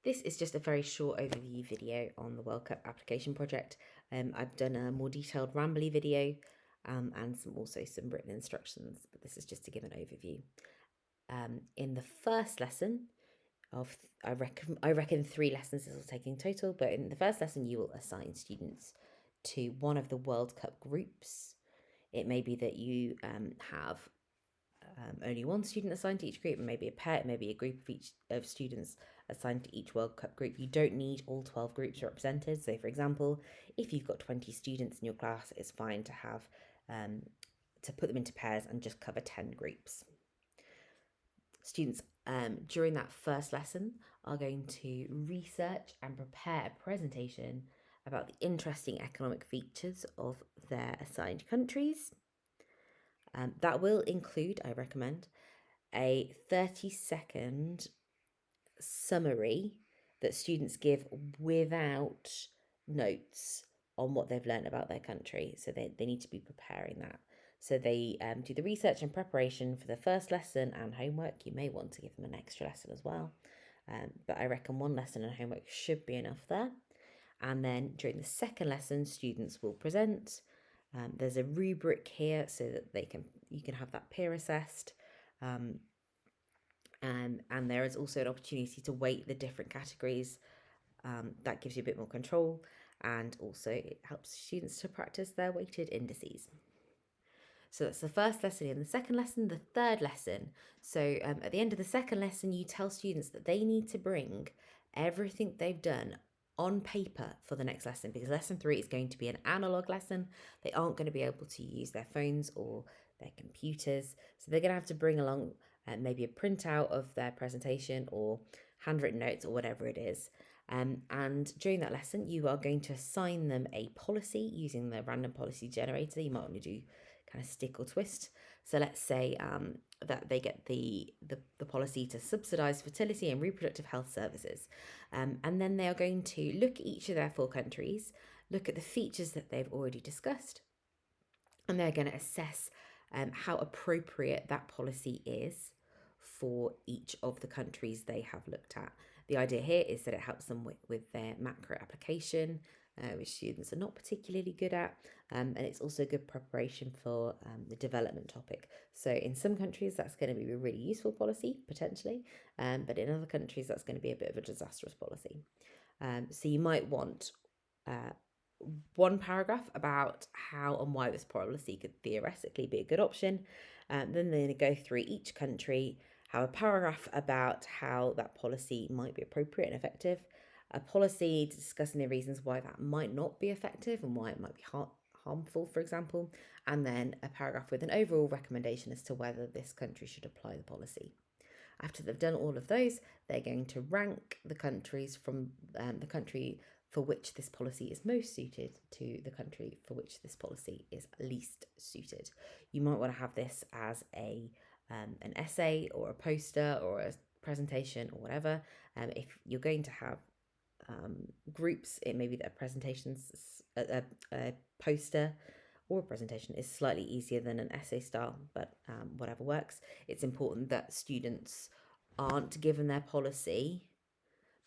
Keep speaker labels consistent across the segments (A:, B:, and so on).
A: This is just a very short overview video on the World Cup application project. I've done a more detailed Rambly video and also some written instructions, but this is just to give an overview. In the first lesson of, I reckon 3 lessons this will take in total, but in the first lesson you will assign students to one of the World Cup groups. It may be that you have only one student assigned to each group, and maybe a pair, maybe a group of students assigned to each World Cup group. You don't need all 12 groups represented. So, for example, if you've got 20 students in your class, it's fine to have to put them into pairs and just cover 10 groups. Students during that first lesson are going to research and prepare a presentation about the interesting economic features of their assigned countries. That will include, I recommend, a 30-second summary that students give without notes on what they've learned about their country. So they need to be preparing that. So they do the research and preparation for the first lesson and homework. You may want to give them an extra lesson as well. But I reckon 1 lesson and homework should be enough there. And then during the second lesson, students will present. There's a rubric here so that you can have that peer assessed. And there is also an opportunity to weight the different categories. That gives you a bit more control, and also it helps students to practice their weighted indices. So that's the first lesson. In the second lesson, the third lesson. So at the end of the second lesson, you tell students that they need to bring everything they've done on paper for the next lesson, because lesson 3 is going to be an analog lesson. They aren't going to be able to use their phones or their computers. So they're going to have to bring along maybe a printout of their presentation or handwritten notes or whatever it is. And during that lesson, you are going to assign them a policy using the random policy generator. You might want to do kind of stick or twist. So let's say that they get the policy to subsidise fertility and reproductive health services. And then they are going to look at each of their 4 countries, look at the features that they've already discussed, and they're going to assess how appropriate that policy is for each of the countries they have looked at. The idea here is that it helps them with their macro application, which students are not particularly good at, and it's also good preparation for the development topic. So in some countries that's going to be a really useful policy, potentially, but in other countries that's going to be a bit of a disastrous policy. So you might want 1 paragraph about how and why this policy could theoretically be a good option. Then they're going to go through each country, have a paragraph about how that policy might be appropriate and effective, a policy discussing the reasons why that might not be effective and why it might be harmful, for example, and then a paragraph with an overall recommendation as to whether this country should apply the policy. After they've done all of those, they're going to rank the countries from the country for which this policy is most suited to the country for which this policy is least suited. You might want to have this as an essay or a poster or a presentation or whatever. If you're going to have groups, it may be that a poster or a presentation is slightly easier than an essay style, but whatever works. It's important that students aren't given their policy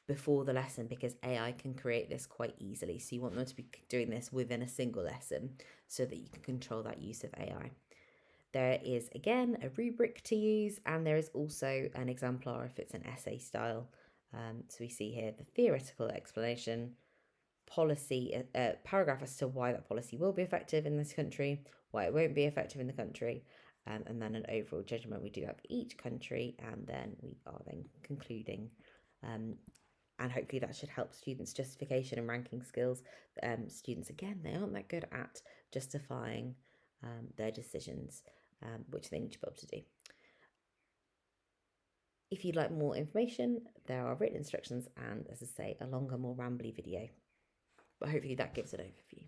A: before the lesson, because AI can create this quite easily. So you want them to be doing this within a single lesson so that you can control that use of AI. There is, again, a rubric to use, and there is also an exemplar if it's an essay style. So we see here the theoretical explanation, policy, paragraph as to why that policy will be effective in this country, why it won't be effective in the country, and then an overall judgment. We do that for each country, and then we are then concluding. And hopefully that should help students' justification and ranking skills. Students, again, they aren't that good at justifying their decisions, which they need to be able to do. If you'd like more information, there are written instructions and, as I say, a longer, more rambly video. But hopefully that gives an overview.